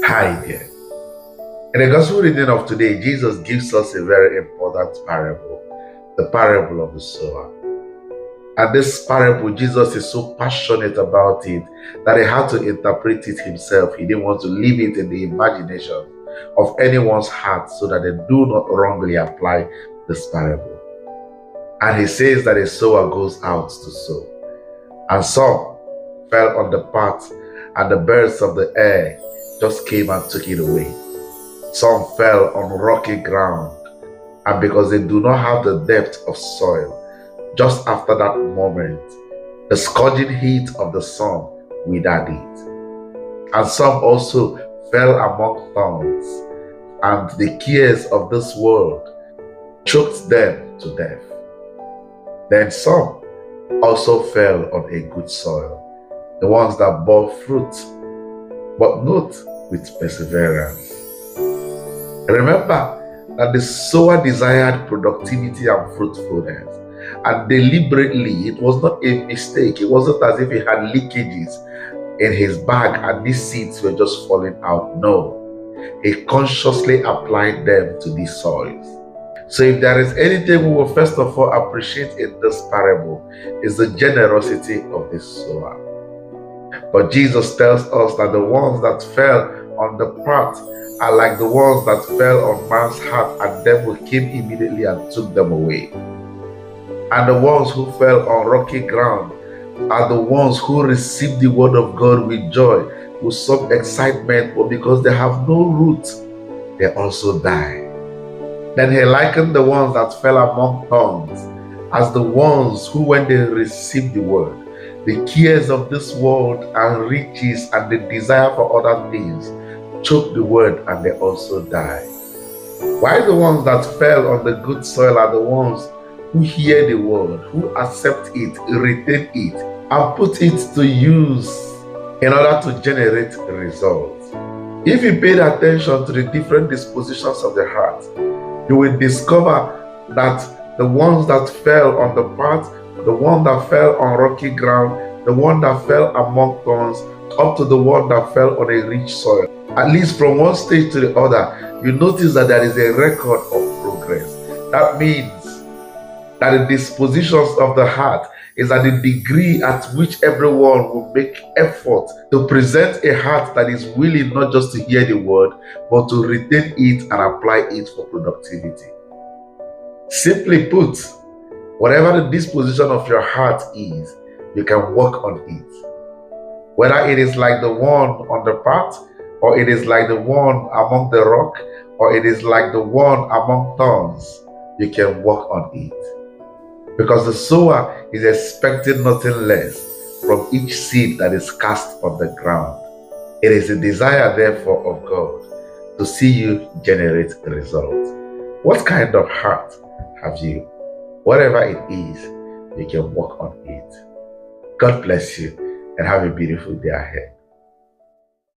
Hi there. In the gospel reading of today, Jesus gives us a very important parable, the parable of the sower. And this parable, Jesus is so passionate about it that he had to interpret it himself. He didn't want to leave it in the imagination of anyone's heart so that they do not wrongly apply this parable. And he says that a sower goes out to sow. And some fell on the path, and the birds of the air just came and took it away. Some fell on rocky ground, and because they do not have the depth of soil, just after that moment, the scorching heat of the sun withered it. And some also fell among thorns, and the cares of this world choked them to death. Then some also fell on a good soil, the ones that bore fruit, but not with perseverance. Remember that the sower desired productivity and fruitfulness, and deliberately, it was not a mistake. It wasn't as if he had leakages in his bag and these seeds were just falling out. No, he consciously applied them to these soils. So if there is anything we will first of all appreciate in this parable, is the generosity of the sower. But Jesus tells us that the ones that fell on the path are like the ones that fell on man's heart, and devil came immediately and took them away. And the ones who fell on rocky ground are the ones who received the word of God with joy, with some excitement, but because they have no root, they also die. Then he likened the ones that fell among thorns as the ones who, when they received the word, the cares of this world and riches and the desire for other things choke the word and they also die. While the ones that fell on the good soil are the ones who hear the word, who accept it, retain it, and put it to use in order to generate results. If you paid attention to the different dispositions of the heart, you will discover that the ones that fell on the path, the one that fell on rocky ground, the one that fell among thorns, up to the one that fell on a rich soil, at least from one stage to the other, you notice that there is a record of progress. That means that the dispositions of the heart is at the degree at which everyone will make effort to present a heart that is willing not just to hear the word, but to retain it and apply it for productivity. Simply put, whatever the disposition of your heart is, you can work on it. Whether it is like the one on the path, or it is like the one among the rock, or it is like the one among thorns, you can work on it. Because the sower is expecting nothing less from each seed that is cast on the ground. It is a desire, therefore, of God to see you generate results. What kind of heart have you? Whatever it is, you can work on it. God bless you and have a beautiful day ahead.